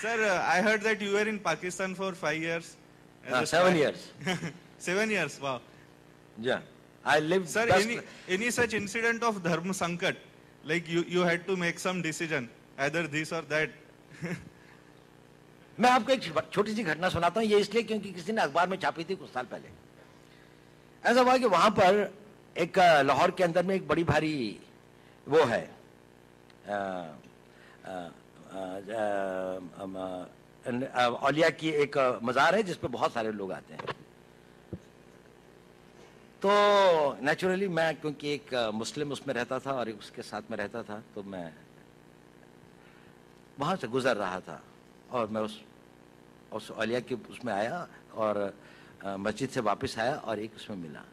Sir, I heard that you were in Pakistan for 5 years. 7 years. 7 years, wow. Yeah, I lived. Sir, any such incident of Dharma Sankat? Like you had to make some decision, either this or that. मैं आपको एक छोटी सी घटना सुनाता हूँ, ये इसलिए क्योंकि किसी ने अखबार में छापी थी कुछ साल पहले। ऐसा हुआ कि वहां पर एक लाहौर के अंदर में एक बड़ी भारी वो है औलिया की एक मज़ार है जिस पे बहुत सारे लोग आते हैं। तो नेचुरली मैं क्योंकि एक मुस्लिम उसमें रहता था और उसके साथ में रहता था, तो मैं वहाँ से गुजर रहा था और मैं उस औलिया के उसमें आया और मस्जिद से वापस आया और एक उसमें मिला।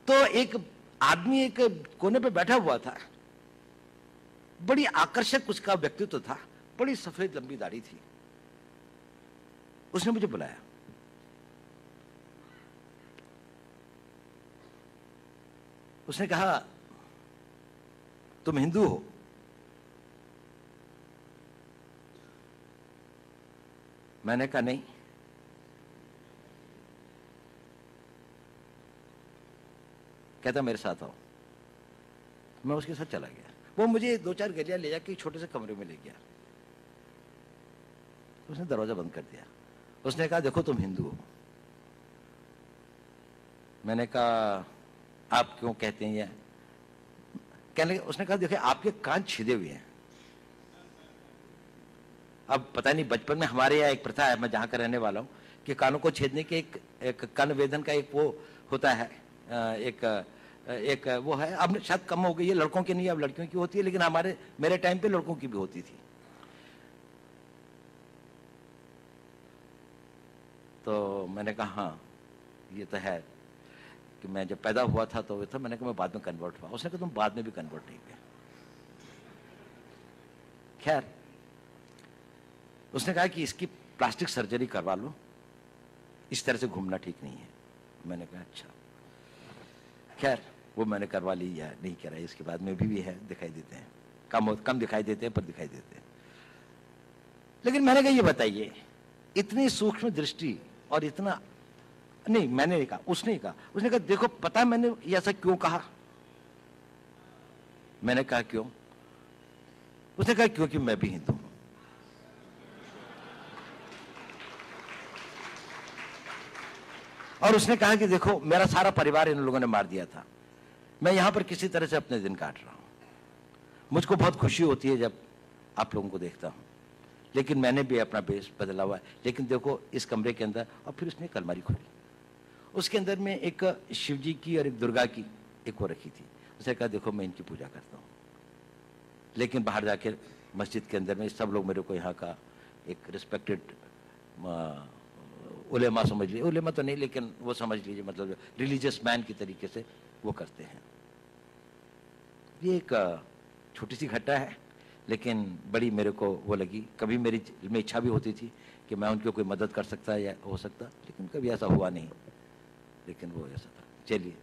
तो एक आदमी एक कोने पे बैठा हुआ था, बड़ी आकर्षक उसका व्यक्तित्व था, बड़ी सफेद लंबी दाढ़ी थी। उसने मुझे बुलाया। उसने कहा, तुम हिंदू हो? मैंने कहा नहीं। कहता मेरे साथ आओ। मैं उसके साथ चला गया। वो मुझे 2-4 गलियां ले जाके छोटे से कमरे में ले गया। उसने दरवाजा बंद कर दिया। उसने कहा देखो तुम हिंदू हो। मैंने कहा आप क्यों कहते हैं ये? कहने लगे, उसने कहा देखिए आपके कान छिदे हुए हैं। अब पता नहीं, बचपन में हमारे यहाँ एक प्रथा है, मैं जहाँ का रहने वाला हूँ, कि कानों को छेदने के एक कान वेदन का एक वो होता है, एक वो है। अब शायद कम हो गई है, लड़कों की नहीं, अब लड़कियों की होती है, लेकिन मेरे टाइम पे लड़कों की भी होती थी। तो मैंने कहा हाँ ये तो है कि मैं जब पैदा हुआ था तो था। मैंने कहा मैं बाद में कन्वर्ट हुआ। उसने कहा तुम बाद में भी कन्वर्ट नहीं हुए। खैर उसने कहा कि इसकी प्लास्टिक सर्जरी करवा लो, इस तरह से घूमना ठीक नहीं है। मैंने कहा अच्छा। खैर वो मैंने करवा ली या नहीं करा, इसके बाद में भी है, दिखाई देते हैं, कम दिखाई देते हैं पर दिखाई देते हैं। लेकिन मैंने कहा ये बताइए, इतनी सूक्ष्म दृष्टि और इतना नहीं, मैंने नहीं कहा, उसने कहा। उसने कहा देखो पता है मैंने ये ऐसा क्यों कहा? मैंने कहा क्यों? उसने कहा क्योंकि मैं भी हिंदू हूं। और उसने कहा कि देखो मेरा सारा परिवार इन लोगों ने मार दिया था, मैं यहां पर किसी तरह से अपने दिन काट रहा हूं। मुझको बहुत खुशी होती है जब आप लोगों को देखता हूं, लेकिन मैंने भी अपना बेस बदला हुआ है। लेकिन देखो इस कमरे के अंदर, और फिर उसने एक अलमारी खोली, उसके अंदर में एक शिव जी की और एक दुर्गा की एक वो रखी थी। उसने कहा देखो मैं इनकी पूजा करता हूँ, लेकिन बाहर जाकर मस्जिद के अंदर में सब लोग मेरे को यहाँ का एक रिस्पेक्टेड उलेमा समझ लीजिए, उलेमा तो नहीं लेकिन वो समझ लीजिए, मतलब रिलीजियस मैन की तरीके से वो करते हैं। ये एक छोटी सी घटना है, लेकिन बड़ी मेरे को वो लगी। कभी मेरी में इच्छा भी होती थी कि मैं उनकी कोई मदद कर सकता या हो सकता, लेकिन कभी ऐसा हुआ नहीं, लेकिन वो ऐसा था। चलिए।